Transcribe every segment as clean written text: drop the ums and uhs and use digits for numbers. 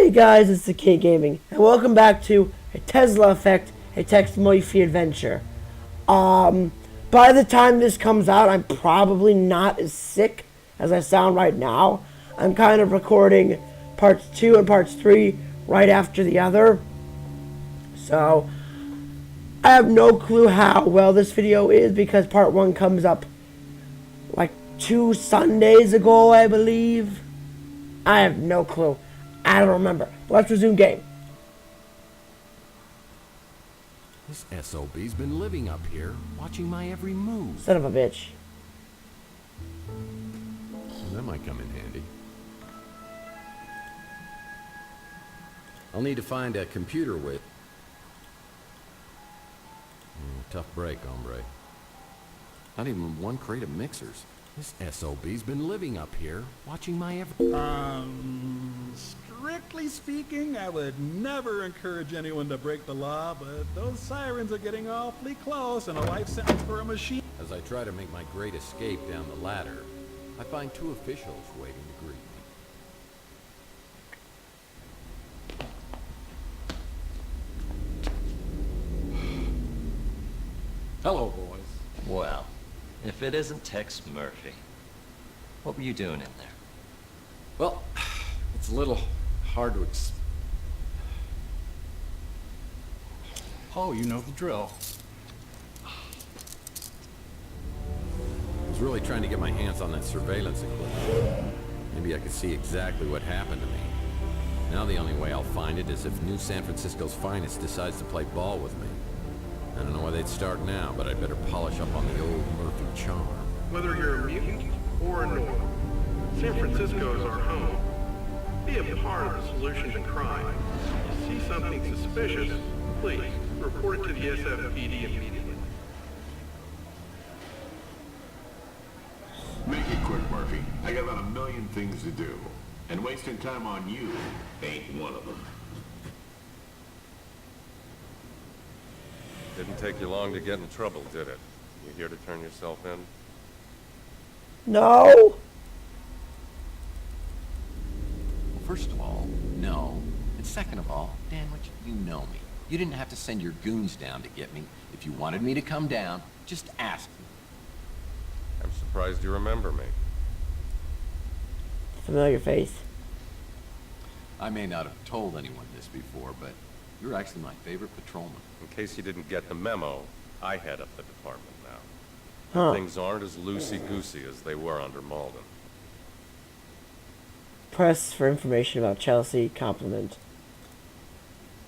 Hey guys, it's the King Gaming, and welcome back to a Tesla Effect, a Tex Murphy adventure. By the time this comes out, I'm probably not as sick as I sound right now. I'm kind of recording parts 2 and parts 3 right after the other. So, I have no clue how well this video is because part 1 comes up like 2 Sundays ago, I believe. I have no clue. I don't remember. Let's resume game. This SOB's been living up here, watching my every move. Son of a bitch. Well, that might come in handy. I'll need to find a computer with... tough break, hombre. Not even one crate of mixers. This SOB's been living up here, watching my every... Strictly speaking, I would never encourage anyone to break the law, but those sirens are getting awfully close, and a life sentence for a machine. As I try to make my great escape down the ladder, I find 2 officials waiting to greet me. Hello, boys. Well, if it isn't Tex Murphy, what were you doing in there? Well, it's a little hard to Oh, you know the drill. I was really trying to get my hands on that surveillance equipment. Maybe I could see exactly what happened to me. Now the only way I'll find it is if New San Francisco's finest decides to play ball with me. I don't know why they'd start now, but I'd better polish up on the old Murphy charm. Whether you're a mutant or a normal, San Francisco is our home. Be a part of the solution to crime. You see something suspicious, please report it to the SFPD immediately. Make it quick, Murphy. I got about a million things to do. And wasting time on you ain't one of them. Didn't take you long to get in trouble, did it? You here to turn yourself in? No. First of all, no. And second of all, Danwich, you know me. You didn't have to send your goons down to get me. If you wanted me to come down, just ask me. I'm surprised you remember me. Familiar face. I may not have told anyone this before, but you're actually my favorite patrolman. In case you didn't get the memo, I head up the department now. Huh. Things aren't as loosey-goosey as they were under Malden. Press for information about Chelsea. Compliment.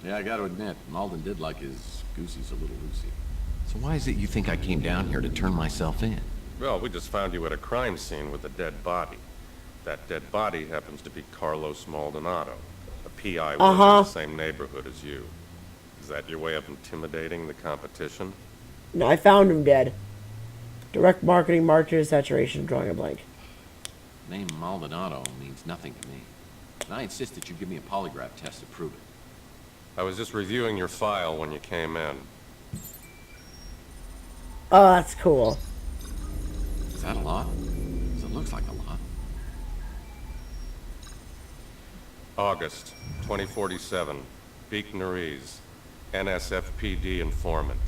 Yeah, I gotta admit, Malden did like his goosies a little loosey. So why is it you think I came down here to turn myself in? Well, we just found you at a crime scene with a dead body. That dead body happens to be Carlos Maldonado, a PI who lives in the same neighborhood as you. Is that your way of intimidating the competition? No, I found him dead. Direct marketing, market saturation, drawing a blank. The name Maldonado means nothing to me. And I insist that you give me a polygraph test to prove it. I was just reviewing your file when you came in. Oh, that's cool. Is that a lot? 'Cause it looks like a lot. August 2047, Beek Nariz, NSFPD informant.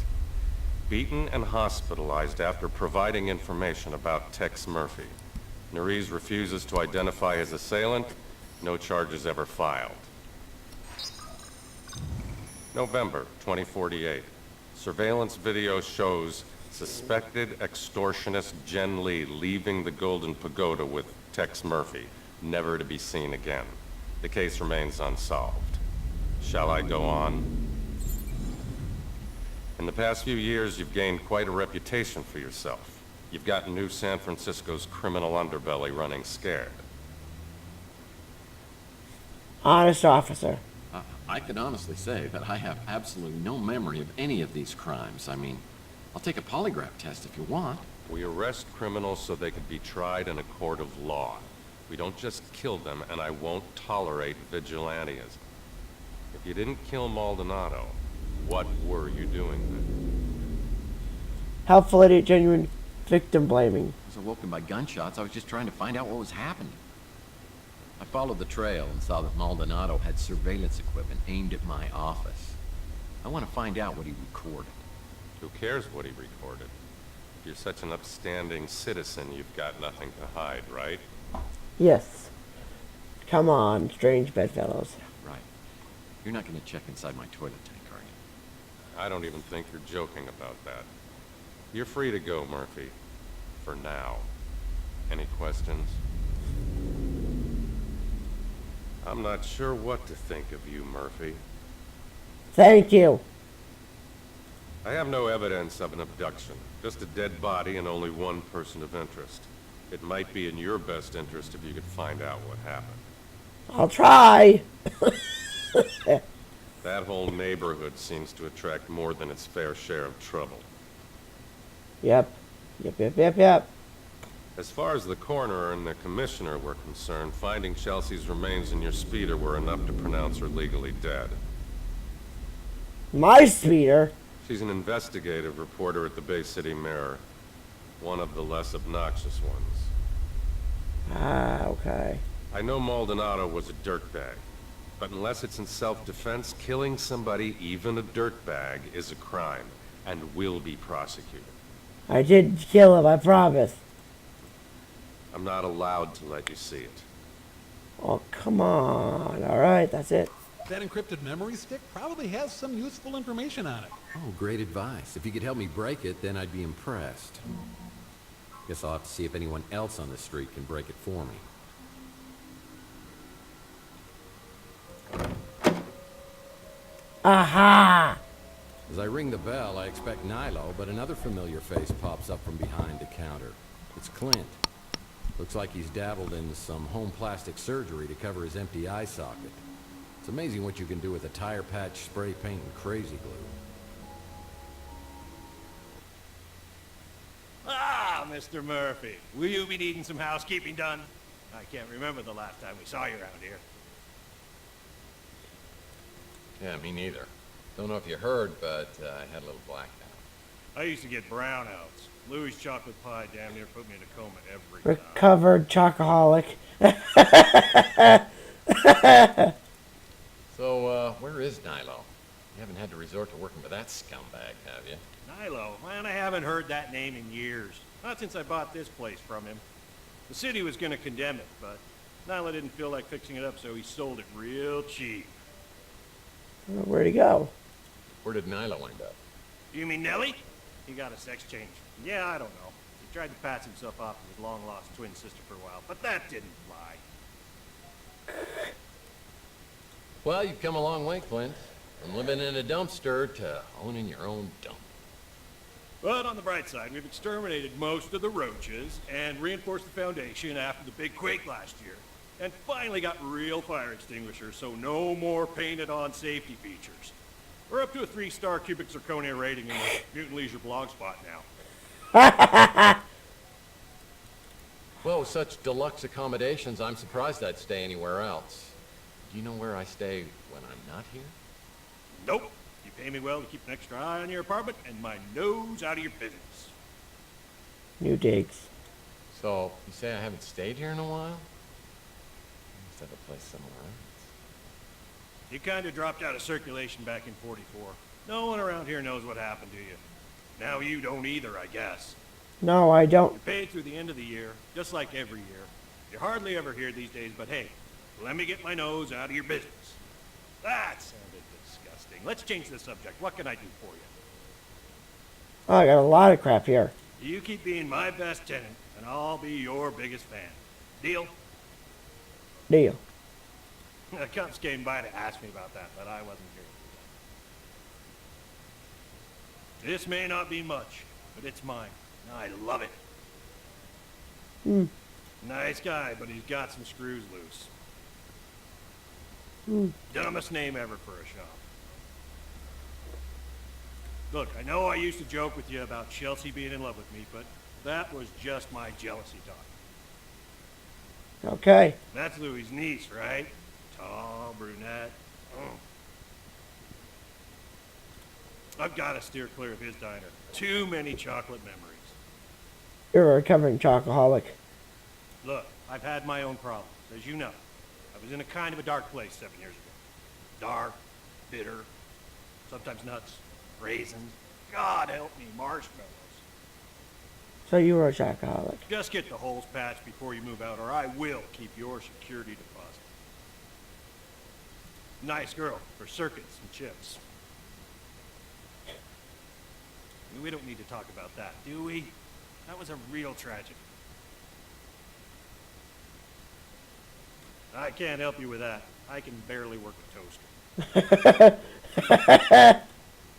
Beaten and hospitalized after providing information about Tex Murphy. Nariz refuses to identify his assailant. No charges ever filed. November 2048. Surveillance video shows suspected extortionist Jen Lee leaving the Golden Pagoda with Tex Murphy, never to be seen again. The case remains unsolved. Shall I go on? In the past few years, you've gained quite a reputation for yourself. You've got New San Francisco's criminal underbelly running scared. Honest officer. I can honestly say that I have absolutely no memory of any of these crimes. I mean, I'll take a polygraph test if you want. We arrest criminals so they can be tried in a court of law. We don't just kill them, and I won't tolerate vigilantism. If you didn't kill Maldonado, what were you doing then? Helpful idiot, genuine victim blaming. I was awoken by gunshots. I was just trying to find out what was happening. I followed the trail and saw that Maldonado had surveillance equipment aimed at my office. I want to find out what he recorded. Who cares what he recorded? If you're such an upstanding citizen, you've got nothing to hide, right? Yes. Come on, strange bedfellows. Right. You're not going to check inside my toilet tank, are you? I don't even think you're joking about that. You're free to go, Murphy. For now. Any questions? I'm not sure what to think of you, Murphy. Thank you. I have no evidence of an abduction. Just a dead body and only one person of interest. It might be in your best interest if you could find out what happened. I'll try. That whole neighborhood seems to attract more than its fair share of trouble. Yep. Yep. As far as the coroner and the commissioner were concerned, finding Chelsea's remains in your speeder were enough to pronounce her legally dead. My speeder? She's an investigative reporter at the Bay City Mirror. One of the less obnoxious ones. Ah, okay. I know Maldonado was a dirtbag, but unless it's in self-defense, killing somebody, even a dirtbag, is a crime and will be prosecuted. I did kill him, I promise. I'm not allowed to let you see it. Oh, come on. All right, that's it. That encrypted memory stick probably has some useful information on it. Oh, great advice. If you could help me break it, then I'd be impressed. Guess I'll have to see if anyone else on the street can break it for me. Aha! As I ring the bell, I expect Nilo, but another familiar face pops up from behind the counter. It's Clint. Looks like he's dabbled in some home plastic surgery to cover his empty eye socket. It's amazing what you can do with a tire patch, spray paint, and crazy glue. Ah, Mr. Murphy. Will you be needing some housekeeping done? I can't remember the last time we saw you around here. Yeah, me neither. Don't know if you heard, but I had a little blackout. I used to get brownouts. Louis' chocolate pie damn near put me in a coma every time. Recovered chocoholic. So, where is Nilo? You haven't had to resort to working with that scumbag, have you? Nilo? Man, I haven't heard that name in years. Not since I bought this place from him. The city was gonna condemn it, but Nilo didn't feel like fixing it up, so he sold it real cheap. Where'd he go? Where did Nilo end up? You mean Nellie? He got a sex change. Yeah, I don't know. He tried to pass himself off as his long-lost twin sister for a while, but that didn't fly. Well, you've come a long way, Clint. From living in a dumpster to owning your own dump. But on the bright side, we've exterminated most of the roaches and reinforced the foundation after the big quake last year. And finally got real fire extinguishers, so no more painted-on safety features. We're up to a 3-star cubic zirconia rating in the Mutant Leisure blog spot now. Well, with such deluxe accommodations, I'm surprised I'd stay anywhere else. Do you know where I stay when I'm not here? Nope. You pay me well to keep an extra eye on your apartment and my nose out of your business. New digs. So, you say I haven't stayed here in a while? I must have a place somewhere else. You kind of dropped out of circulation back in 44. No one around here knows what happened to you. Now you don't either, I guess. No, I don't. You're paid through the end of the year, just like every year. You're hardly ever here these days, but hey, let me get my nose out of your business. That sounded disgusting. Let's change the subject. What can I do for you? Oh, I got a lot of crap here. You keep being my best tenant, and I'll be your biggest fan. Deal? Deal. The cops came by to ask me about that, but I wasn't here. This may not be much, but it's mine. I love it. Nice guy, but he's got some screws loose. Dumbest name ever for a shop. Look, I know I used to joke with you about Chelsea being in love with me, but that was just my jealousy talk. Okay. That's Louis' niece, right? Tall, brunette. Oh. I've got to steer clear of his diner. Too many chocolate memories. You're a recovering chocoholic. Look, I've had my own problems, as you know. was in a kind of a dark place 7 years ago. Dark, bitter, sometimes nuts, raisins. God help me, marshmallows. So you were a alcoholic. Just get the holes patched before you move out, or I will keep your security deposit. Nice girl for circuits and chips. We don't need to talk about that, do we? That was a real tragedy. I can't help you with that. I can barely work a toaster.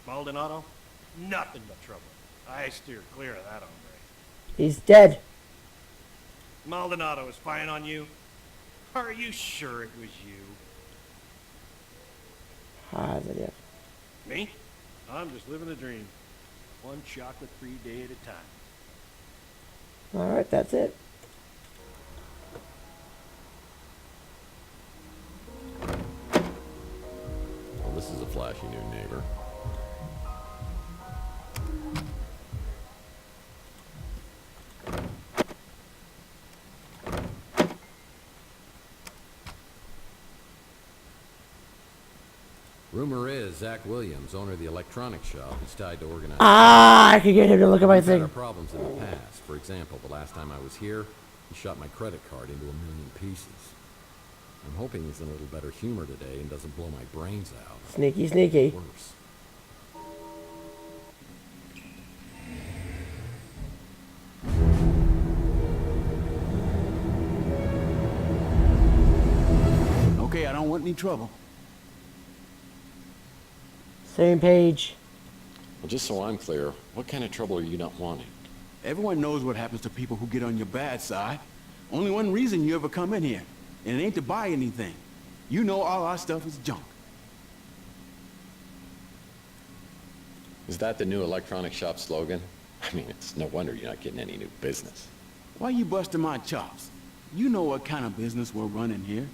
Maldonado? Nothing but trouble. I steer clear of that hombre. He's dead. Maldonado is spying on you? Are you sure it was you? Positive. Me? I'm just living the dream. One chocolate-free day at a time. Alright, that's it. Well, this is a flashy new neighbor. Rumor is Zach Williams, owner of the electronics shop, is tied to organized. I could get him to look at my We've had thing. our problems in the past. For example, the last time I was here, he shot my credit card into 1,000,000 pieces. I'm hoping he's in a little better humor today and doesn't blow my brains out. Sneaky, sneaky. Worse. Okay, I don't want any trouble. Same page. Well, just so I'm clear, what kind of trouble are you not wanting? Everyone knows what happens to people who get on your bad side. Only one reason you ever come in here, and it ain't to buy anything. You know all our stuff is junk. Is that the new electronic shop slogan? I mean, it's no wonder you're not getting any new business. Why you busting my chops? You know what kind of business we're running here.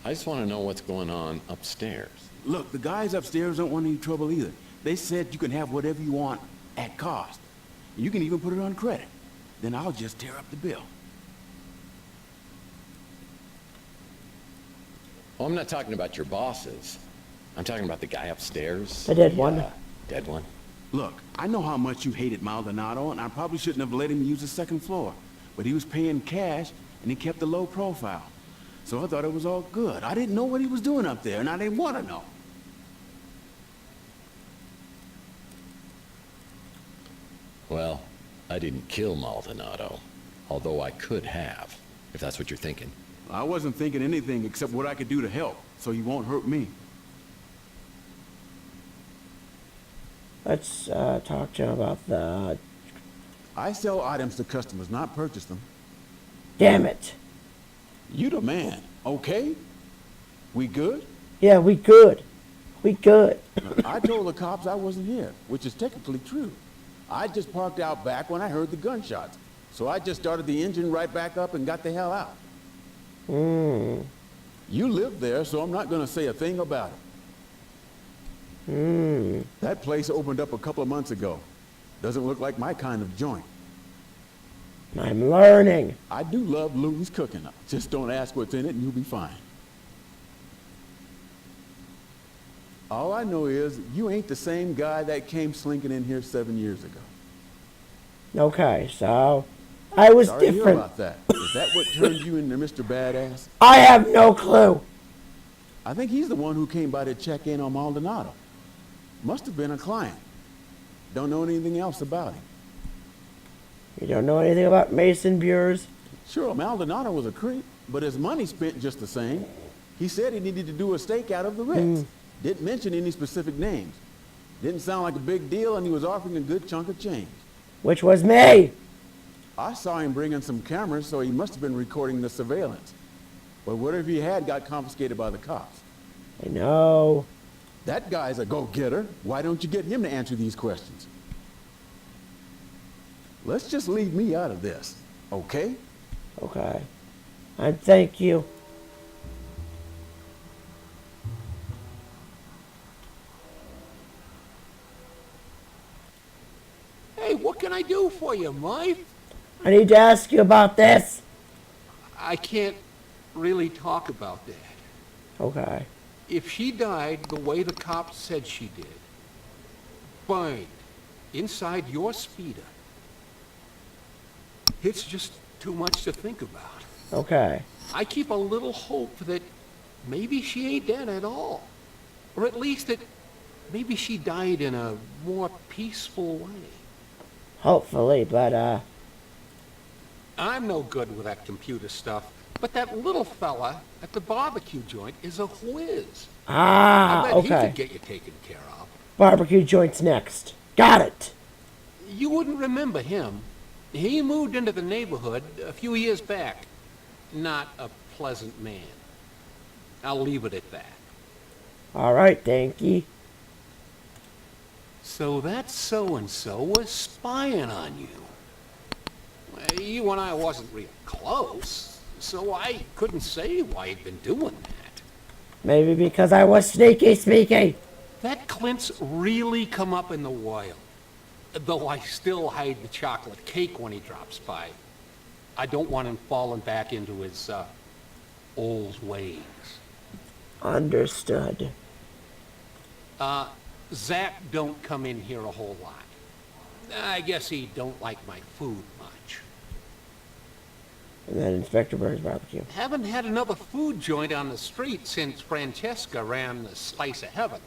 I just want to know what's going on upstairs. Look, the guys upstairs don't want any trouble either. They said you can have whatever you want at cost. And you can even put it on credit. Then I'll just tear up the bill. Oh, I'm not talking about your bosses. I'm talking about the guy upstairs. The dead one. Dead one? Look, I know how much you hated Maldonado, and I probably shouldn't have let him use the second floor. But he was paying cash, and he kept a low profile. So I thought it was all good. I didn't know what he was doing up there, and I didn't want to know. Well, I didn't kill Maldonado, although I could have, if that's what you're thinking. I wasn't thinking anything except what I could do to help, so you won't hurt me. Let's talk to him about the... I sell items to customers, not purchase them. Damn it. You the man, okay? We good? Yeah, we good. We good. I told the cops I wasn't here, which is technically true. I just parked out back when I heard the gunshots. So I just started the engine right back up and got the hell out. You live there, so I'm not going to say a thing about it. That place opened up a couple of months ago. Doesn't look like my kind of joint. I'm learning. I do love Louie's cooking. Just don't ask what's in it and you'll be fine. All I know is you ain't the same guy that came slinking in here 7 years ago. Okay, so I was Sorry to hear different. about that. Is that what turned you into Mr. Badass? I have no clue. I think he's the one who came by to check in on Maldonado. Must have been a client. Don't know anything else about him. You don't know anything about Mason Buers? Sure, Maldonado was a creep, but his money spent just the same. He said he needed to do a stakeout of the Ritz. Didn't mention any specific names. Didn't sound like a big deal, and he was offering a good chunk of change. Which was me. I saw him bring in some cameras, so he must have been recording the surveillance. But whatever he had got confiscated by the cops. I know. That guy's a go-getter. Why don't you get him to answer these questions? Let's just leave me out of this, okay? Okay. And thank you. Hey, what can I do for you, Mike? I need to ask you about this. I can't really talk about that. Okay. If she died the way the cops said she did, burned inside your speeder, it's just too much to think about. Okay. I keep a little hope that maybe she ain't dead at all. Or at least that maybe she died in a more peaceful way. Hopefully, but, I'm no good with that computer stuff, but that little fella at the barbecue joint is a whiz. I bet he okay. could get you taken care of. Barbecue joints next. Got it. You wouldn't remember him. He moved into the neighborhood a few years back. Not a pleasant man. I'll leave it at that. All right, thank you. So that so-and-so was spying on you. You and I wasn't real close, so I couldn't say why you'd been doing that. Maybe because I was sneaky speaking. That Clint's really come up in the wild. Though I still hide the chocolate cake when he drops by. I don't want him falling back into his, old ways. Understood. Zach don't come in here a whole lot. I guess he don't like my food much. And then Inspector Burns Barbecue. Haven't had another food joint on the street since Francesca ran the Slice of Heaven.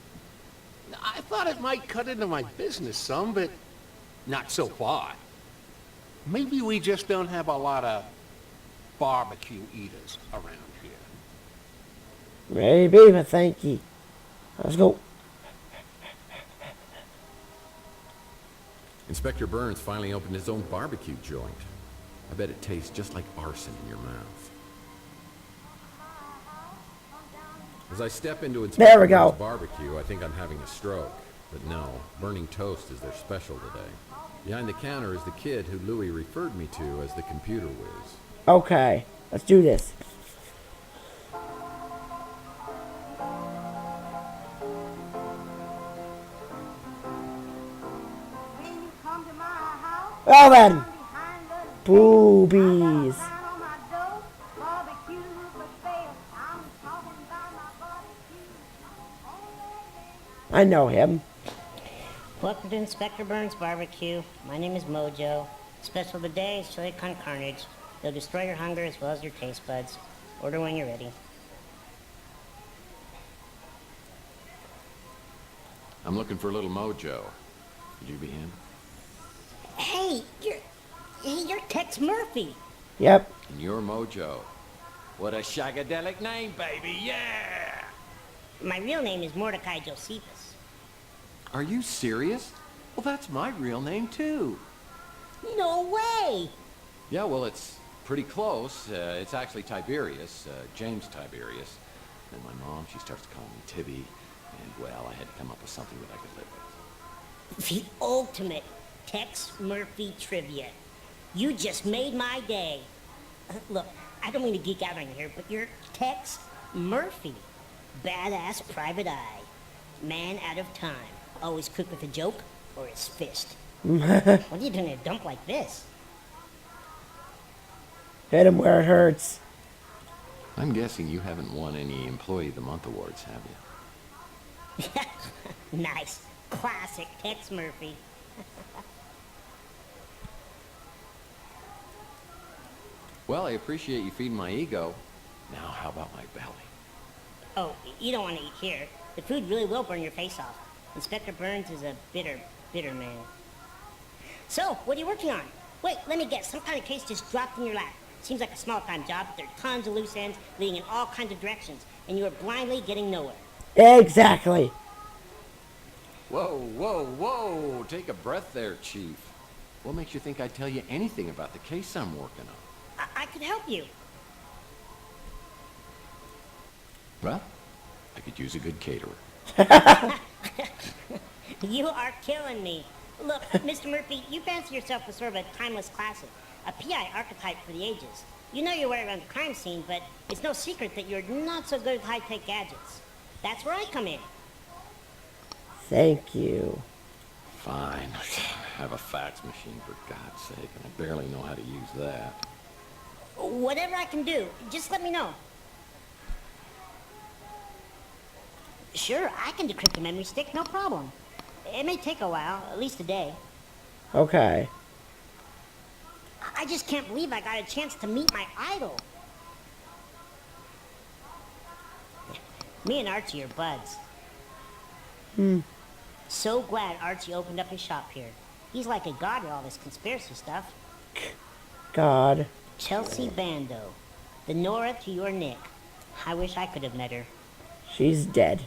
I thought it might cut into my business some, but not so far. Maybe we just don't have a lot of barbecue eaters around here. Maybe, but thank you. Let's go. Inspector Burns finally opened his own barbecue joint. I bet it tastes just like arson in your mouth. As I step into Inspector Burns Barbecue, I think I'm having a stroke. But no, burning toast is their special today. Behind the counter is the kid who Louis referred me to as the computer whiz. Okay, let's do this. Well then, boobies. I know him. Welcome to Inspector Burns Barbecue. My name is Mojo. Special today is chili con carnage. They'll destroy your hunger as well as your taste buds. Order when you're ready. I'm looking for a little Mojo. Could you be him? Hey, you're Tex Murphy. Yep. And you're Mojo. What a shagadelic name, baby, yeah! My real name is Mordecai Josephus. Are you serious? Well, that's my real name, too. No way! Yeah, well, it's pretty close. It's actually Tiberius, James Tiberius. And my mom, she starts to call me Tibby. And, well, I had to come up with something that I could live with. The ultimate Tex Murphy trivia. You just made my day. Look, I don't mean to geek out on you here, but you're Tex Murphy. Badass private eye. Man out of time. Always quick with a joke or his fist. What are you doing in a dump like this? Hit him where it hurts. I'm guessing you haven't won any Employee of the Month awards, have you? Nice. Classic Tex Murphy. Well, I appreciate you feeding my ego. Now, how about my belly? Oh, you don't want to eat here. The food really will burn your face off. Inspector Burns is a bitter, bitter man. So, what are you working on? Wait, let me guess. Some kind of case just dropped in your lap. Seems like a small-time job, but there are tons of loose ends leading in all kinds of directions, and you are blindly getting nowhere. Exactly. Whoa, whoa, whoa! Take a breath there, Chief. What makes you think I'd tell you anything about the case I'm working on? I could help you. Well, I could use a good caterer. You are killing me. Look, Mr. Murphy, you fancy yourself as sort of a timeless classic, a PI archetype for the ages. You know your way around the crime scene, but it's no secret that you're not so good with high-tech gadgets. That's where I come in. Thank you. Fine. I have a fax machine, for God's sake, and I barely know how to use that. Whatever I can do, just let me know. Sure, I can decrypt a memory stick, no problem. It may take a while, at least a day. Okay. I just can't believe I got a chance to meet my idol. Me and Archie are buds. So glad Archie opened up his shop here. He's like a god with all this conspiracy stuff. God. Chelsea Bando. The Nora to your Nick. I wish I could have met her. She's dead.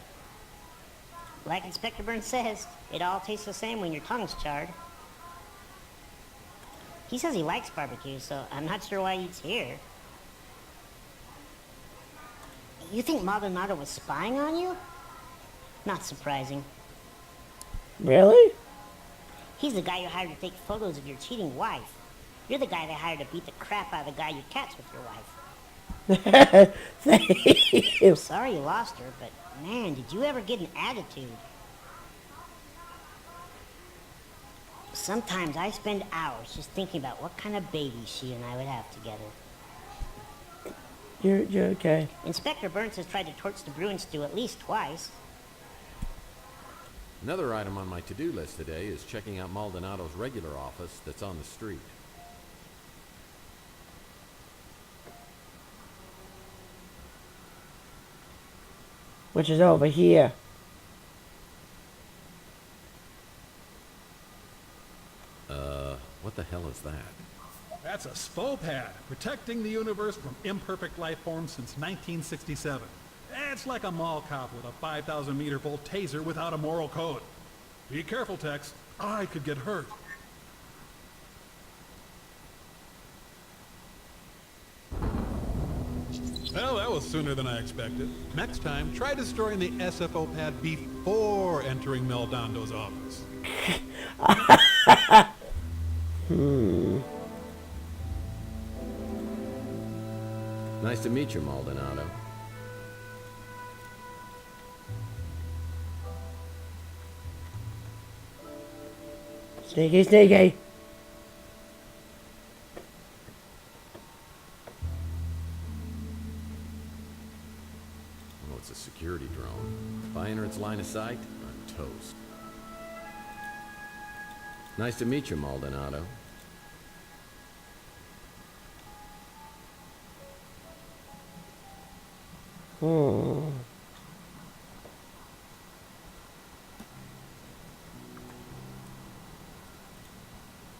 Like Inspector Burns says, it all tastes the same when your tongue's charred. He says he likes barbecue, so I'm not sure why he eats here. You think Maldonado was spying on you? Not surprising. Really? He's the guy you hired to take photos of your cheating wife. You're the guy they hired to beat the crap out of the guy you catch with your wife. Thank you. Sorry you lost her, but man, did you ever get an attitude? Sometimes I spend hours just thinking about what kind of baby she and I would have together. You're okay. Inspector Burns has tried to torch the Bruin stew at least twice. Another item on my to-do list today is checking out Maldonado's regular office that's on the street. Which is over here. What the hell is that? That's a SPO-pad, protecting the universe from imperfect life forms since 1967. It's like a mall cop with a 5,000 meter volt taser without a moral code. Be careful, Tex. I could get hurt. Well, that was sooner than I expected. Next time, try destroying the SFO pad before entering Meldondo's office. Nice to meet you, Maldonado. Sneaky, sneaky. Oh, it's a security drone. If I enter its line of sight, I'm toast. Nice to meet you, Maldonado.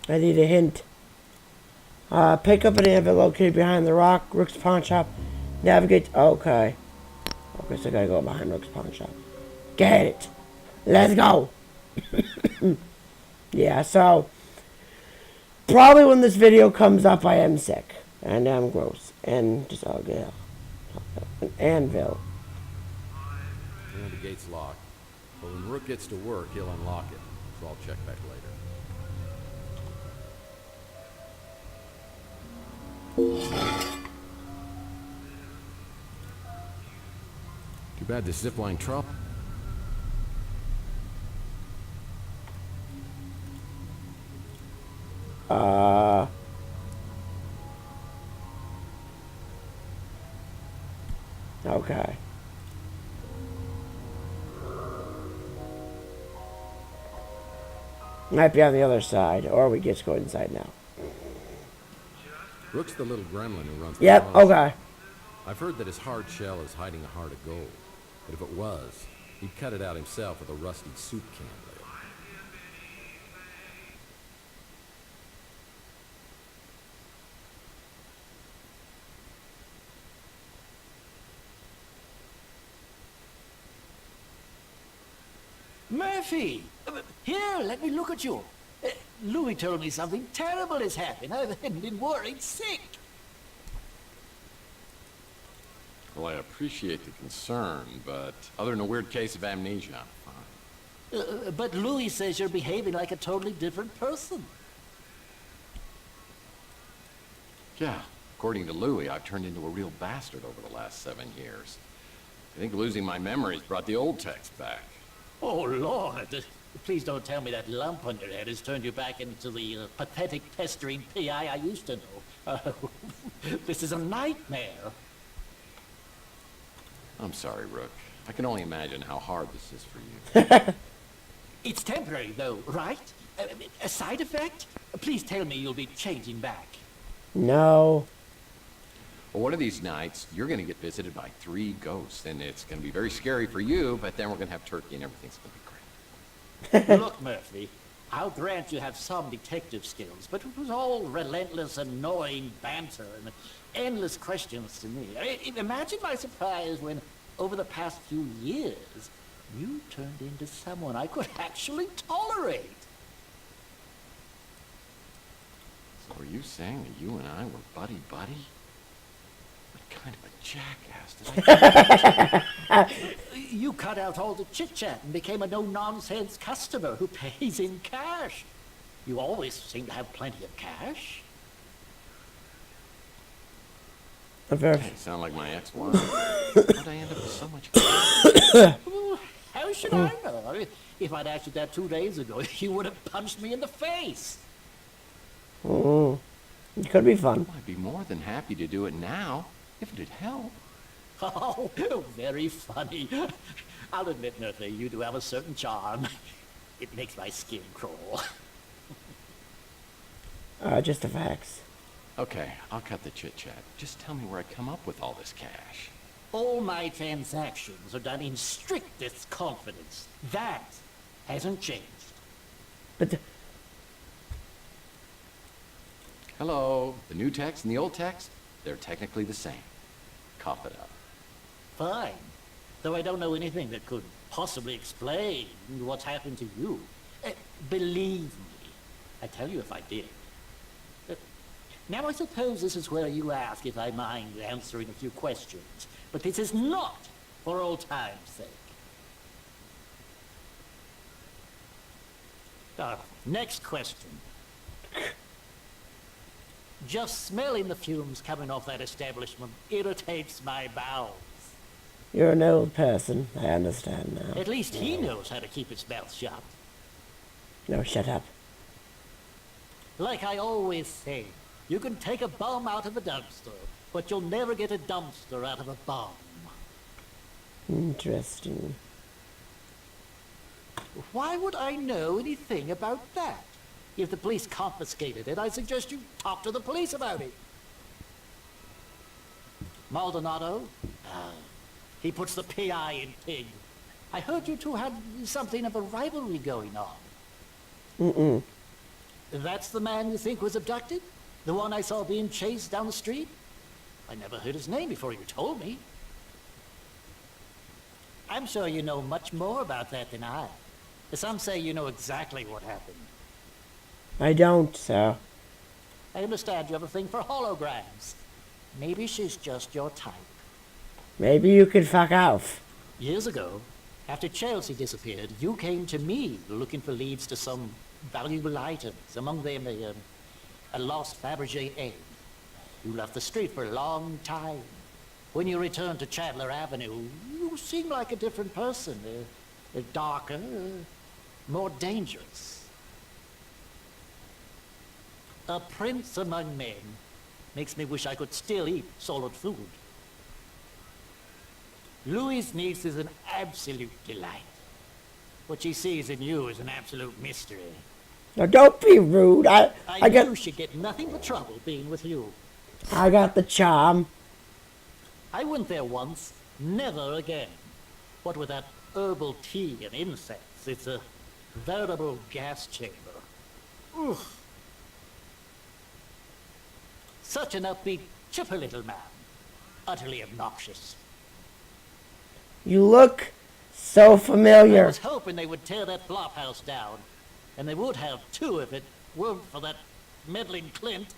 I need a hint. Pick up an anvil located behind the rock, Rook's pawn shop. Navigate. Okay. Okay, so I gotta go behind Rook's pawn shop. Get it. Let's go. Yeah, so probably when this video comes up, I am sick and I'm gross and just yeah, an anvil. Yeah, the gate's locked. But when Rook gets to work, he'll unlock it. So I'll check back later. Too bad this zipline trouble. Okay. Might be on the other side, or we just go inside now. Rook's the little gremlin who runs the Yep, closet. okay. I've heard that his hard shell is hiding a heart of gold. But if it was, he'd cut it out himself with a rusty soup can lid. Murphy! Here, let me look at you. Louis told me something terrible has happened. I've been worried sick. Well, I appreciate the concern, but other than a weird case of amnesia, I'm fine. But Louis says you're behaving like a totally different person. Yeah, according to Louis, I've turned into a real bastard over the last 7 years. I think losing my memories brought the old Tex back. Oh, Lord. Please don't tell me that lump on your head has turned you back into the pathetic, pestering P.I. I used to know. This is a nightmare. I'm sorry, Rook. I can only imagine how hard this is for you. It's temporary, though, right? A side effect? Please tell me you'll be changing back. No. Well, one of these nights, you're going to get visited by 3 ghosts, and it's going to be very scary for you, but then we're going to have turkey and everything's going to be great. Look, Murphy, I'll grant you have some detective skills, but it was all relentless, annoying banter and endless questions to me. Imagine my surprise when, over the past few years, you turned into someone I could actually tolerate. So are you saying that you and I were buddy-buddy? What kind of a jackass did I You cut out all the chit-chat and became a no-nonsense customer who pays in cash. You always seem to have plenty of cash. Very... You sound like my ex-wife. How'd I end up with so much cash? How should I know? If I'd asked you that 2 days ago, you would have punched me in the face. It could be fun. I'd be more than happy to do it now, if it'd help. Oh, very funny. I'll admit, Murphy, you do have a certain charm. It makes my skin crawl. Just the facts. Okay, I'll cut the chit-chat. Just tell me where I come up with all this cash. All my transactions are done in strictest confidence. That hasn't changed. But Hello, the new text and the old text, they're technically the same. Cough it up. Fine. Though I don't know anything that could possibly explain what's happened to you. Believe me, I'd tell you if I did. Now I suppose this is where you ask if I mind answering a few questions. But this is not for old time's sake. Next question. Just smelling the fumes coming off that establishment irritates my bowels. you're an old person. I understand now. At least he knows how to keep his mouth shut. No, shut up. Like I always say, you can take a bomb out of a dumpster, but you'll never get a dumpster out of a bomb. Interesting. Why would I know anything about that? If the police confiscated it, I suggest you talk to the police about it. Maldonado? He puts the PI in pig. I heard you two had something of a rivalry going on. That's the man you think was abducted? The one I saw being chased down the street? I never heard his name before you told me. I'm sure you know much more about that than I. Some say you know exactly what happened. I don't, so... I understand you have a thing for holograms. Maybe she's just your type. Maybe you could fuck off. Years ago, after Chelsea disappeared, you came to me looking for leads to some valuable items, among them a lost Fabergé egg. You left the street for a long time. When you returned to Chandler Avenue, you seemed like a different person, darker, more dangerous. A prince among men makes me wish I could still eat solid food. Louis' niece is an absolute delight. What she sees in you is an absolute mystery. Now don't be rude. I knew she'd get nothing but trouble being with you. I got the charm. I went there once, never again. What with that herbal tea and insects, it's a veritable gas chamber. Oof. Such an upbeat, chipper little man. Utterly obnoxious. You look so familiar. I was hoping they would tear that flop house down. And they would have, too, if it weren't for that meddling Clint.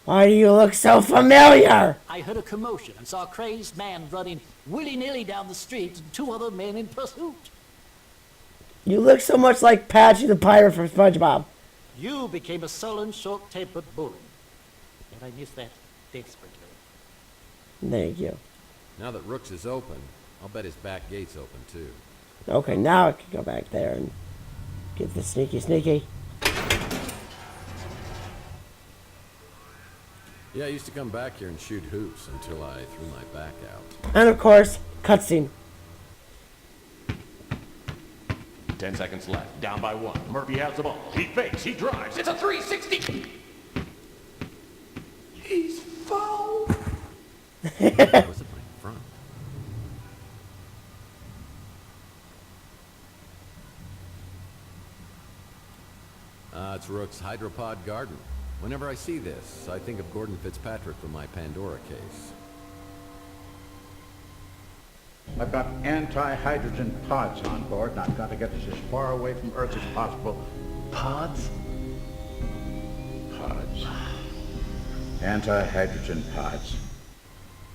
Why do you look so familiar? I heard a commotion and saw a crazed man running willy-nilly down the street and 2 other men in pursuit. You look so much like Patchy the Pirate from SpongeBob. You became a sullen, short-tempered bully. And I miss that desperately. Thank you. Now that Rooks is open, I'll bet his back gate's open too. Okay, now I can go back there and get the sneaky. Yeah, I used to come back here and shoot hoops until I threw my back out. And of course, cutscene. 10 seconds left. Down by 1. Murphy has the ball. He fakes. He drives. It's a 360. He's fouled. Was it my front? It's Rook's hydropod garden. Whenever I see this, I think of Gordon Fitzpatrick from my Pandora case. I've got anti-hydrogen pods on board, and I've got to get us as far away from Earth as possible. Pods? Pods. Anti-hydrogen pods.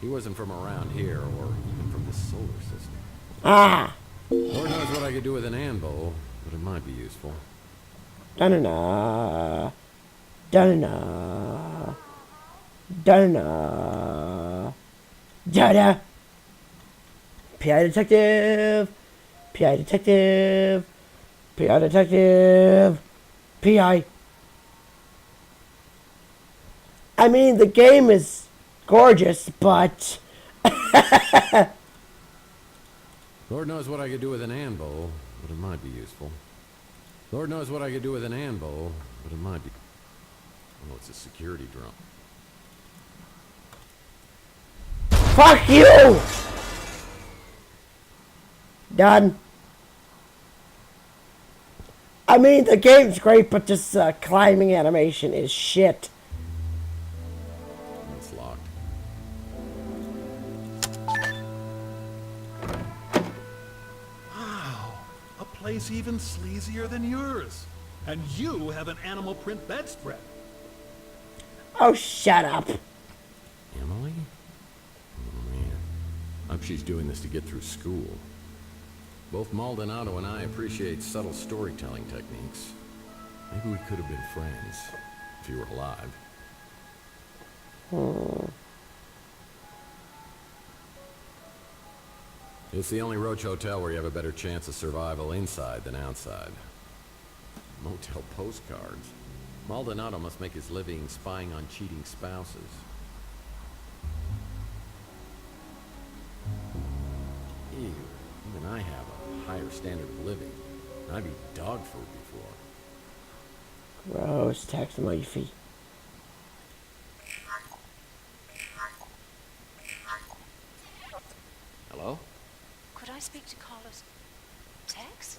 He wasn't from around here, or even from this solar system. Ah! Lord knows what I could do with an anvil, but it might be useful. Da-na-na. Da-na-na. Da-na-na. Da-da. PI detective. PI detective. PI detective. PI. I mean, the game is gorgeous, but... Lord knows what I could do with an anvil, but it might be useful. Lord knows what I could do with an anvil, but it might be... Oh, it's a security drum. Fuck you! Done. I mean, the game's great, but this climbing animation is shit. It's locked. Wow, a place even sleazier than yours. And you have an animal print bedspread. Oh, shut up. Emily? Oh, man. I hope she's doing this to get through school. Both Maldonado and I appreciate subtle storytelling techniques. Maybe we could have been friends, if you were alive. It's the only Roach hotel where you have a better chance of survival inside than outside. Motel postcards. Maldonado must make his living spying on cheating spouses. Ew, even I have a higher standard of living. I've eaten dog food before. Gross, Tex Murphy. Hello? Could I speak to Carlos? Tex?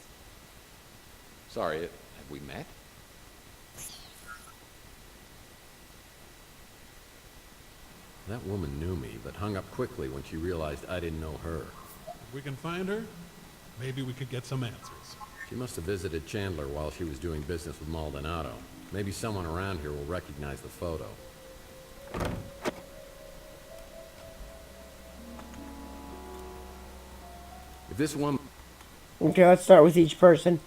Sorry, have we met? That woman knew me, but hung up quickly when she realized I didn't know her. If we can find her, maybe we could get some answers. She must have visited Chandler while she was doing business with Maldonado. Maybe someone around here will recognize the photo. If this woman... Okay, let's start with each person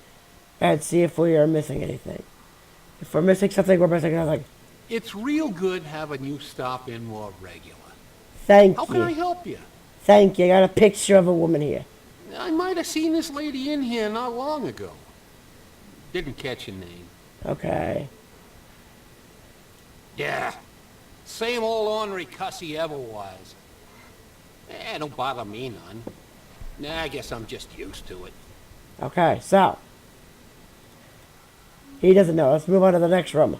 and see if we are missing anything. If we're missing something, we're missing nothing. It's real good having you stop in more regular. Thank How you. can I help you? Thank you. I got a picture of a woman here. I might have seen this lady in here not long ago. Didn't catch your name. Okay. Yeah. Same old ornery cuss he ever was. Don't bother me none. Nah, I guess I'm just used to it. Okay, so. He doesn't know. Let's move on to the next room.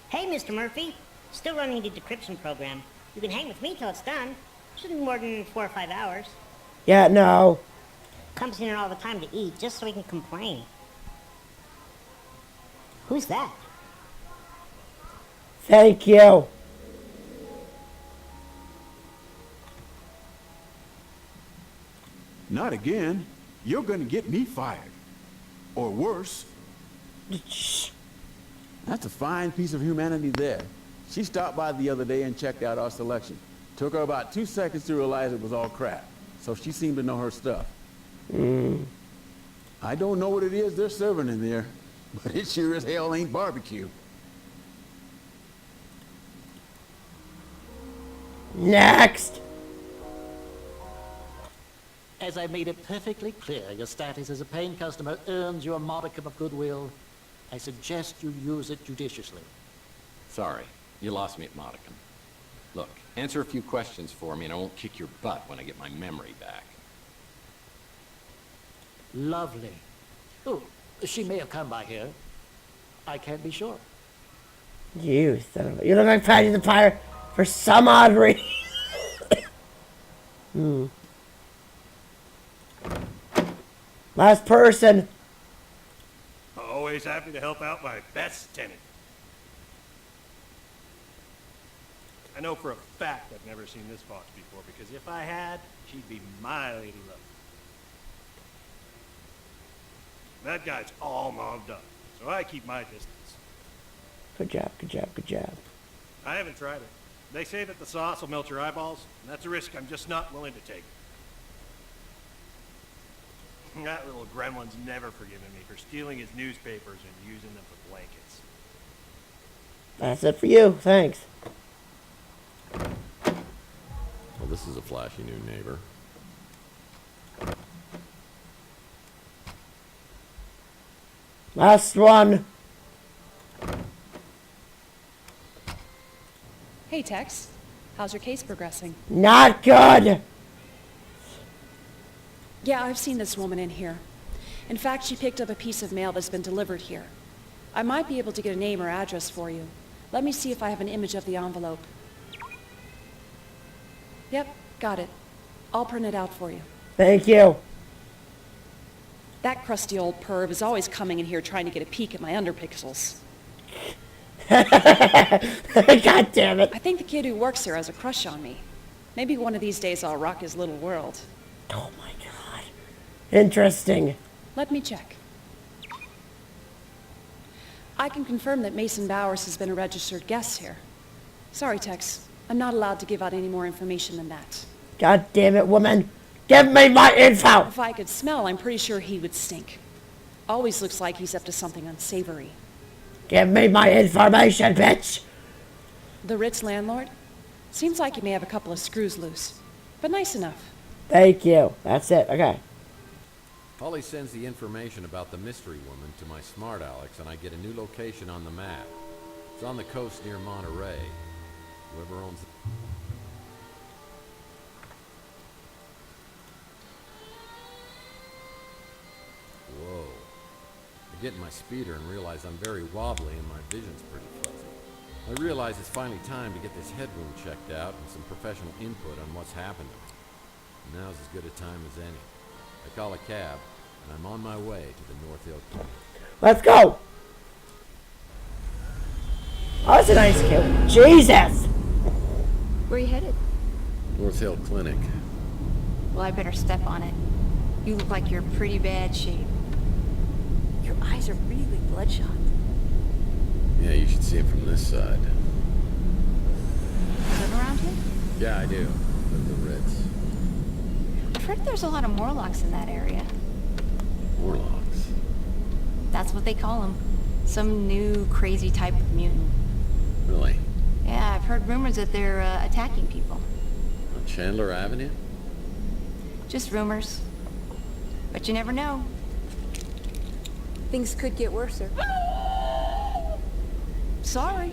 Hey, Mr. Murphy. Still running the decryption program. You can hang with me till it's done. Shouldn't be more than 4 or 5 hours. Yeah, no. Comes in here all the time to eat, just so he can complain. Who's that? Thank you. Not again. You're gonna get me fired. Or worse. That's a fine piece of humanity there. She stopped by the other day and checked out our selection. Took her about 2 seconds to realize it was all crap. So she seemed to know her stuff. I don't know what it is they're serving in there, but it sure as hell ain't barbecue. Next. As I made it perfectly clear, your status as a paying customer earns you a modicum of goodwill. I suggest you use it judiciously. Sorry. You lost me at modicum. Look, answer a few questions for me and I won't kick your butt when I get my memory back. Lovely. Oh, she may have come by here. I can't be sure. You son of a... You look like Patty the Pirate for some odd reason. Last person. Always happy to help out my best tenant. I know for a fact I've never seen this fox before, because if I had, she'd be my lady love. That guy's all mobbed up, so I keep my distance. Good job, good job, good job. I haven't tried it. They say that the sauce will melt your eyeballs, and that's a risk I'm just not willing to take. That little gremlin's never forgiven me for stealing his newspapers and using them for blankets. That's it for you. Thanks. Well, this is a flashy new neighbor. Last one. Hey, Tex. How's your case progressing? Not good. Yeah, I've seen this woman in here. In fact, she picked up a piece of mail that's been delivered here. I might be able to get a name or address for you. Let me see if I have an image of the envelope. Yep, got it. I'll print it out for you. Thank you. That crusty old perv is always coming in here trying to get a peek at my underpixels. God damn it. I think the kid who works here has a crush on me. Maybe one of these days I'll rock his little world. Oh my god. Interesting. Let me check. I can confirm that Mason Bowers has been a registered guest here. Sorry, Tex. I'm not allowed to give out any more information than that. God damn it, woman. Give me my info. If I could smell, I'm pretty sure he would stink. Always looks like he's up to something unsavory. Give me my information, bitch. The Ritz landlord? Seems like he may have a couple of screws loose. But nice enough. Thank you. That's it. Okay. Holly sends the information about the mystery woman to my smart Alex, and I get a new location on the map. It's on the coast near Monterey. Whoever owns it. Whoa. I get in my speeder and realize I'm very wobbly and my vision's pretty fuzzy. I realize it's finally time to get this head wound checked out and some professional input on what's happened to me. Now's as good a time as any. I call a cab, and I'm on my way to the North Hill Clinic. Let's go. Oh, that's a nice kill. Jesus. Where are you headed? North Hill Clinic. Well, I better step on it. You look like you're in pretty bad shape. Your eyes are really bloodshot. Yeah, you should see it from this side. Live around here? Yeah, I do. Live at the Ritz. I've heard there's a lot of Morlocks in that area. Morlocks? That's what they call them. Some new crazy type of mutant. Really? Yeah, I've heard rumors that they're attacking people. On Chandler Avenue? Just rumors. But you never know. Things could get worse, sir. Sorry.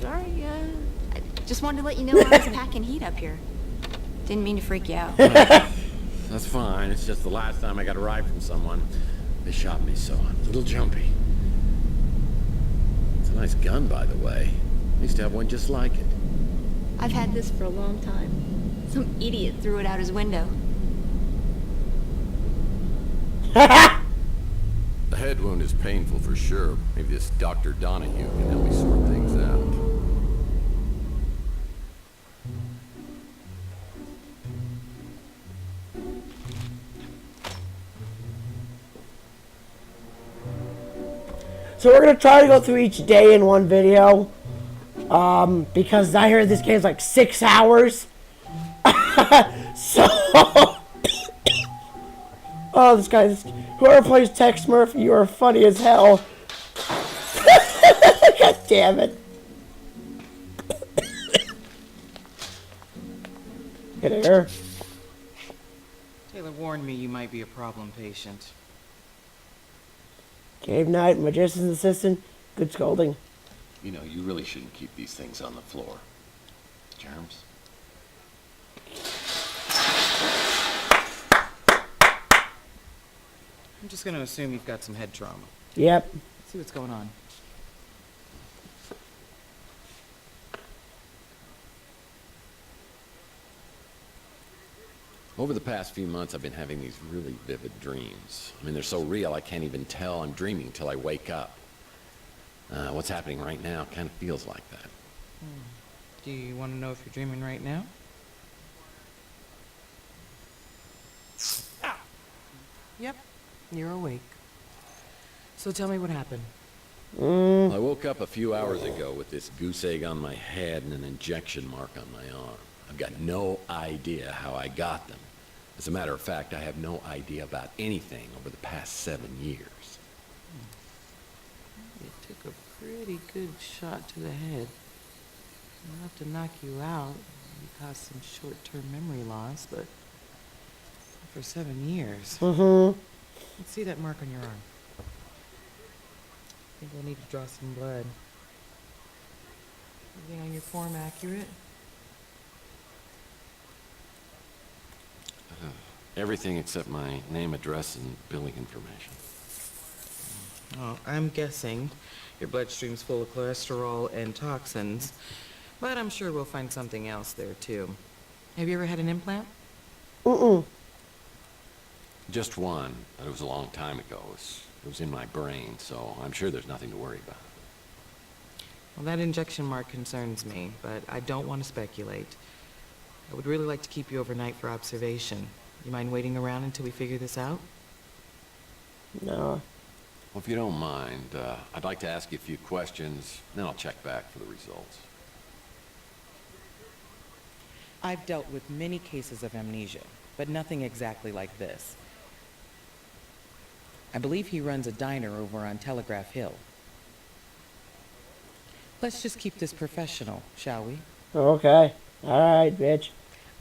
Sorry, I just wanted to let you know I was packing heat up here. Didn't mean to freak you out. That's fine. It's just the last time I got a ride from someone, they shot me, so I'm a little jumpy. It's a nice gun, by the way. I used to have one just like it. I've had this for a long time. Some idiot threw it out his window. The head wound is painful for sure. Maybe this Dr. Donahue can help me sort things out. So we're going to try to go through each day in one video. Because I heard this game's like 6 hours. So... Oh, this guy, whoever plays Tex Murphy, you are funny as hell. God damn it. Get here. Taylor warned me you might be a problem patient. Game night, magician's assistant, good scolding. You know, you really shouldn't keep these things on the floor. Germs? I'm just gonna assume you've got some head trauma. Yep. Let's see what's going on. Over the past few months, I've been having these really vivid dreams. I mean, they're so real, I can't even tell I'm dreaming till I wake up. What's happening right now kind of feels like that. Do you want to know if you're dreaming right now? Ah. Yep, you're awake. So tell me what happened. I woke up a few hours ago with this goose egg on my head and an injection mark on my arm. I've got no idea how I got them. As a matter of fact, I have no idea about anything over the past 7 years. You took a pretty good shot to the head. Enough to knock you out. You caused some short-term memory loss, but for 7 years. Mm-hmm. Let's see that mark on your arm. I think we'll need to draw some blood. Everything on your form accurate? Everything except my name, address, and billing information. Oh, I'm guessing your bloodstream's full of cholesterol and toxins, but I'm sure we'll find something else there too. Have you ever had an implant? Mm-mm. Just one, but it was a long time ago. It was in my brain, so I'm sure there's nothing to worry about. Well, that injection mark concerns me, but I don't want to speculate. I would really like to keep you overnight for observation. You mind waiting around until we figure this out? No. Well, if you don't mind, I'd like to ask you a few questions, then I'll check back for the results. I've dealt with many cases of amnesia, but nothing exactly like this. I believe he runs a diner over on Telegraph Hill. Let's just keep this professional, shall we? Okay. All right, bitch.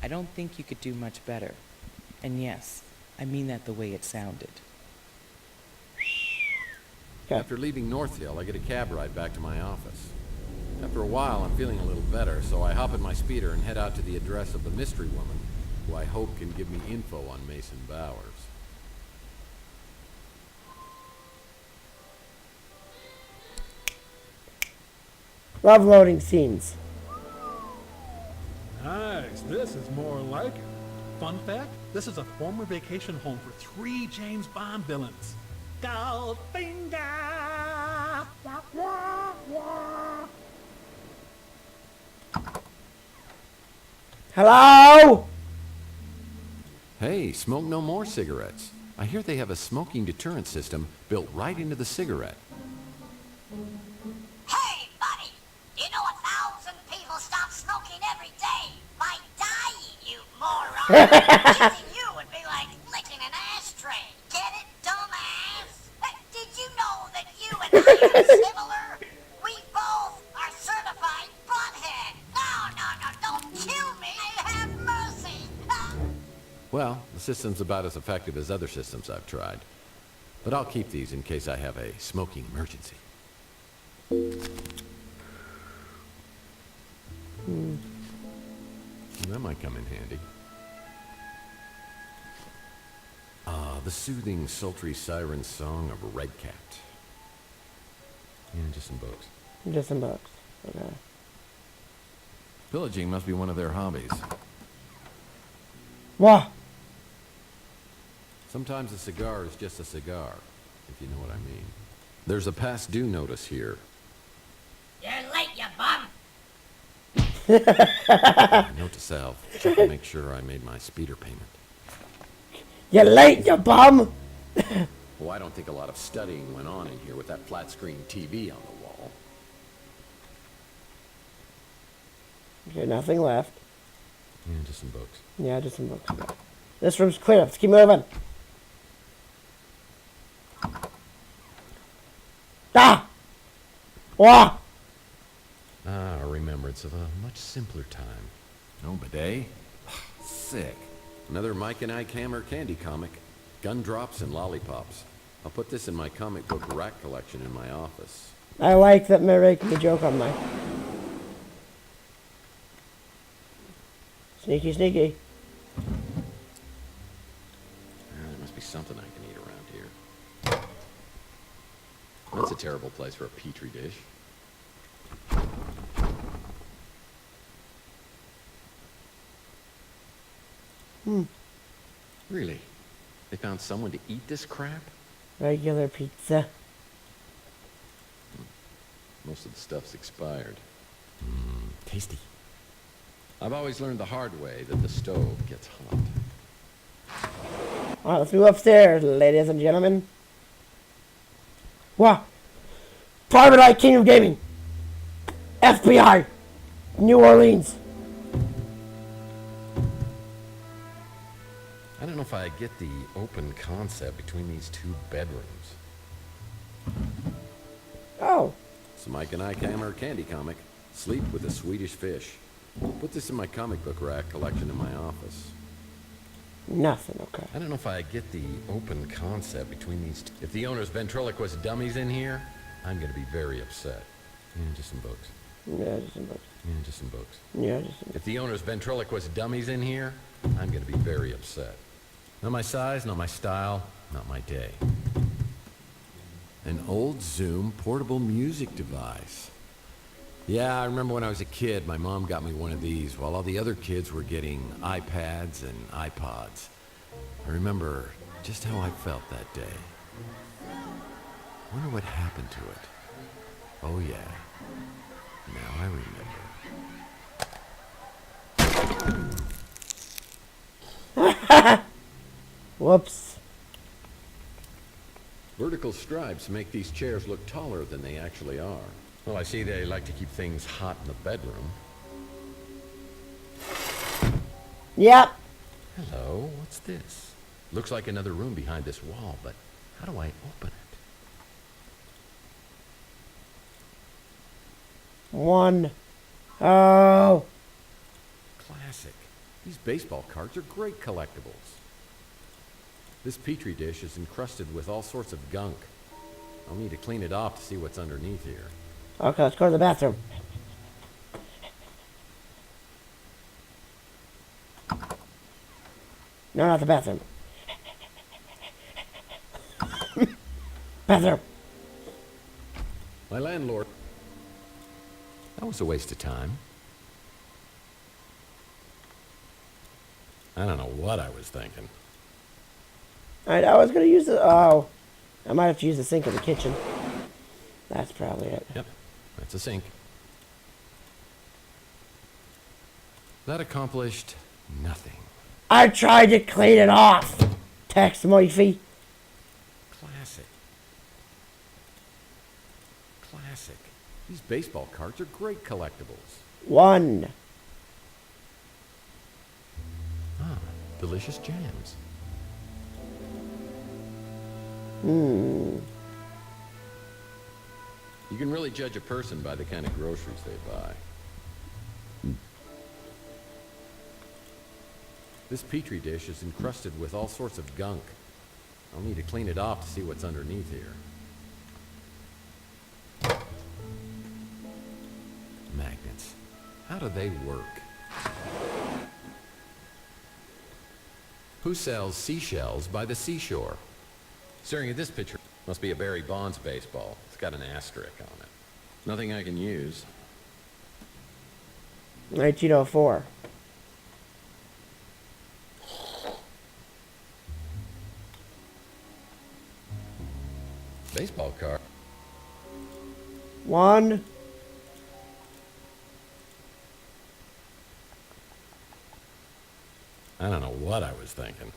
I don't think you could do much better. And yes, I mean that the way it sounded. Okay. After leaving North Hill, I get a cab ride back to my office. After a while, I'm feeling a little better, so I hop in my speeder and head out to the address of the mystery woman, who I hope can give me info on Mason Bowers. Love loading scenes. Nice. This is more like it. Fun fact, this is a former vacation home for 3 James Bond villains. Goldfinger! Wah, wah, wah. Hello? Hey, smoke no more cigarettes. I hear they have a smoking deterrent system built right into the cigarette. Hey, buddy! You know 1,000 people stop smoking every day by dying, you moron! Kissing you would be like licking an ashtray. Get it, dumbass? Did you know that you and I are similar? We both are certified butthead. No, don't kill me. Have mercy. Well, the system's about as effective as other systems I've tried. But I'll keep these in case I have a smoking emergency. That might come in handy. The soothing, sultry siren song of a red cat. Yeah, just some books. Just some books. Okay. Pillaging must be one of their hobbies. What? Sometimes a cigar is just a cigar, if you know what I mean. There's a past due notice here. You're late, you bum. Note to self, check to make sure I made my speeder payment. You're late, you bum! Well, I don't think a lot of studying went on in here with that flat-screen TV on the wall. Okay, nothing left. Yeah, just some books. Yeah, just some books. This room's clear. Let's keep moving. Ah! Wah! Ah, a remembrance of a much simpler time. No bidet? Sick. Another Mike and Ike Hammer candy comic. Gun drops and lollipops. I'll put this in my comic book rack collection in my office. I like that they're making a joke on my... Sneaky, sneaky. There must be something I can eat around here. That's a terrible place for a petri dish. Really? They found someone to eat this crap? Regular pizza. Most of the stuff's expired. Tasty. I've always learned the hard way that the stove gets hot. Alright, let's move upstairs, ladies and gentlemen. Wow. Private Eye King of Gaming. FBI. New Orleans. I don't know if I get the open concept between these two bedrooms. Oh. So Mike and I hammer a candy comic. Sleep with a Swedish fish. Put this in my comic book rack collection in my office. Nothing, okay. I don't know if I get the open concept between these two. If the owner's ventriloquist dummies in here, I'm going to be very upset. Yeah, just some books. Yeah, just some books. Yeah, just some books. Yeah, just some books. If the owner's ventriloquist dummies in here, I'm going to be very upset. Not my size, not my style, not my day. An old Zoom portable music device. Yeah, I remember when I was a kid, my mom got me one of these while all the other kids were getting iPads and iPods. I remember just how I felt that day. Wonder what happened to it. Oh yeah, now I remember. Whoops. Vertical stripes make these chairs look taller than they actually are. Well, I see they like to keep things hot in the bedroom. Yep. Hello, what's this? Looks like another room behind this wall, but how do I open it? One. Oh. Classic. These baseball cards are great collectibles. This petri dish is encrusted with all sorts of gunk. I'll need to clean it off to see what's underneath here. Okay, let's go to the bathroom. No, not the bathroom. Bathroom. My landlord. That was a waste of time. I don't know what I was thinking. Alright, I was going to use the... Oh. I might have to use the sink in the kitchen. That's probably it. Yep, that's a sink. That accomplished nothing. I tried to clean it off. Tex Murphy. Classic. Classic. These baseball cards are great collectibles. One. Ah, delicious jams. Hmm. You can really judge a person by the kind of groceries they buy. This petri dish is encrusted with all sorts of gunk. I'll need to clean it off to see what's underneath here. Magnets. How do they work? Who sells seashells by the seashore? Staring at this picture, must be a Barry Bonds baseball. It's got an asterisk on it. Nothing I can use. 1904. Baseball card. One. I don't know what I was thinking.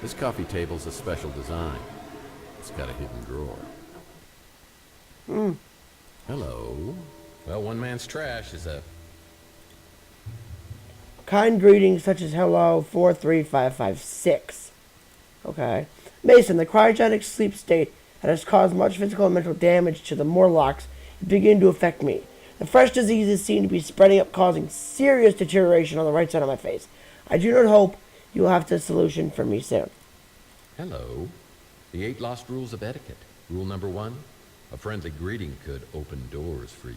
This coffee table's a special design. It's got a hidden drawer. Hmm. Hello. Well, one man's trash is a... Kind greetings such as hello 43556. Okay. Mason, the cryogenic sleep state that has caused much physical and mental damage to the Morlocks is beginning to affect me. The fresh diseases seem to be spreading up, causing serious deterioration on the right side of my face. I do not hope you will have the solution for me soon. Hello. The 8 lost rules of etiquette. Rule number 1, a friendly greeting could open doors for you.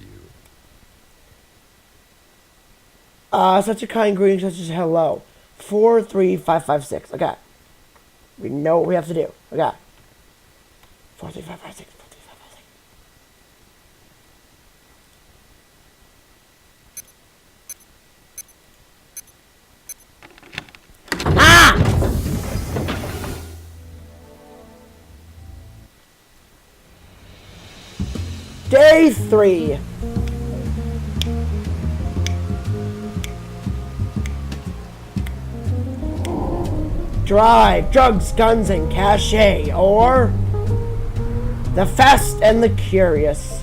Such a kind greeting such as hello. 43556. Okay. We know what we have to do. Okay. 43556. 43556. Ah! Day 3. Drive, drugs, guns, and cachet, or the fast and the curious.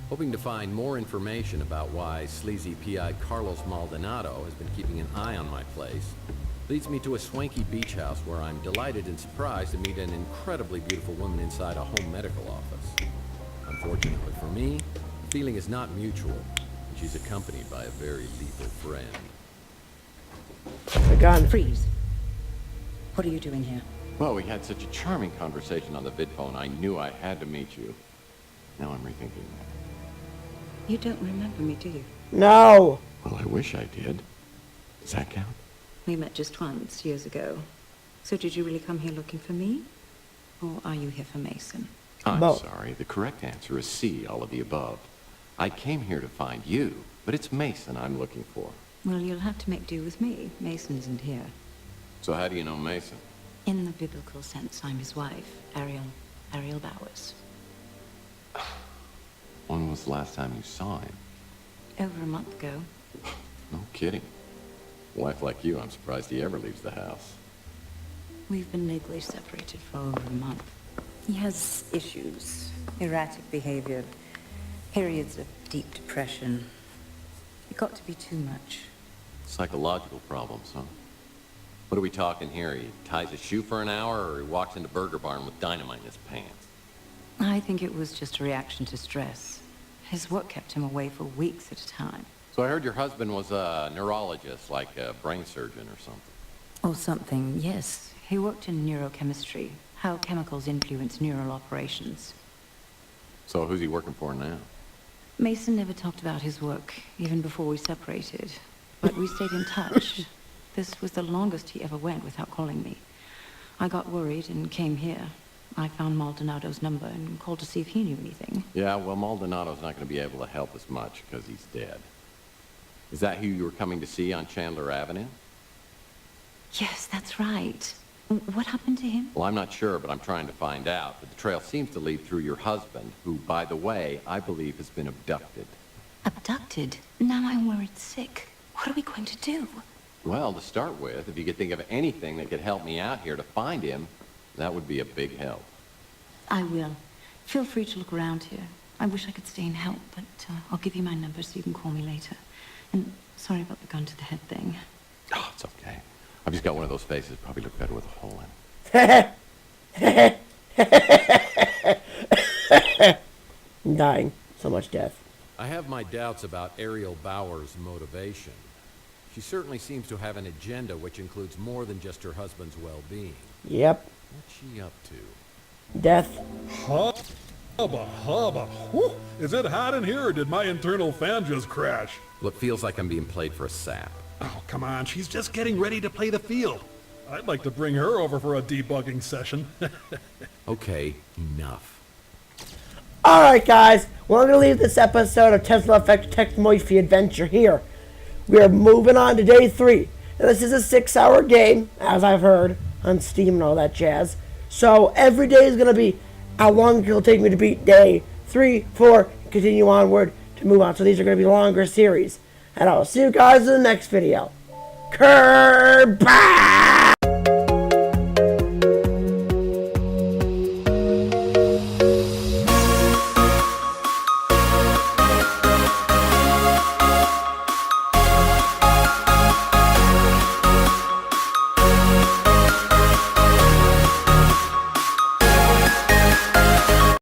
Hoping to find more information about why sleazy PI Carlos Maldonado has been keeping an eye on my place leads me to a swanky beach house where I'm delighted and surprised to meet an incredibly beautiful woman inside a home medical office. Unfortunately for me, the feeling is not mutual. She's accompanied by a very lethal friend. A gun. Freeze. What are you doing here? Well, we had such a charming conversation on the vidphone, I knew I had to meet you. Now I'm rethinking that. You don't remember me, do you? No. Well, I wish I did. Does that count? We met just once, years ago. So did you really come here looking for me? Or are you here for Mason? I'm sorry. The correct answer is C, all of the above. I came here to find you, but it's Mason I'm looking for. Well, you'll have to make do with me. Mason isn't here. So how do you know Mason? In the biblical sense, I'm his wife, Ariel Bowers. When was the last time you saw him? Over a month ago. No kidding. A wife like you, I'm surprised he ever leaves the house. We've been legally separated for over a month. He has issues, erratic behavior, periods of deep depression. It got to be too much. Psychological problems, huh? What are we talking here? He ties a shoe for an hour, or he walks into Burger Barn with dynamite in his pants? I think it was just a reaction to stress. His work kept him away for weeks at a time. So I heard your husband was a neurologist, like a brain surgeon or something. Or something, yes. He worked in neurochemistry, how chemicals influence neural operations. So who's he working for now? Mason never talked about his work, even before we separated. But we stayed in touch. This was the longest he ever went without calling me. I got worried and came here. I found Maldonado's number and called to see if he knew anything. Yeah, well, Maldonado's not going to be able to help us much because he's dead. Is that who you were coming to see on Chandler Avenue? Yes, that's right. What happened to him? Well, I'm not sure, but I'm trying to find out. But the trail seems to lead through your husband, who, by the way, I believe has been abducted. Abducted? Now I'm worried sick. What are we going to do? Well, to start with, if you could think of anything that could help me out here to find him, that would be a big help. I will. Feel free to look around here. I wish I could stay and help, but I'll give you my number so you can call me later. And sorry about the gun to the head thing. Oh, it's okay. I've just got one of those faces. Probably look better with a hole in it. I'm dying. So much death. I have my doubts about Ariel Bauer's motivation. She certainly seems to have an agenda which includes more than just her husband's well-being. Yep. What's she up to? Death. Hubba, hubba. Whew. Is it hot in here, or did my internal fan just crash? Well, it feels like I'm being played for a sap. Oh, come on. She's just getting ready to play the field. I'd like to bring her over for a debugging session. Okay, enough. Alright, guys. We're going to leave this episode of Tesla Effect Tex Murphy Adventure here. We are moving on to day 3. Now, this is a 6-hour game, as I've heard, on Steam and all that jazz. So, every day is going to be how long it'll take me to beat day 3, 4, and continue onward to move on. So, these are going to be longer series. And I'll see you guys in the next video. Goodbye!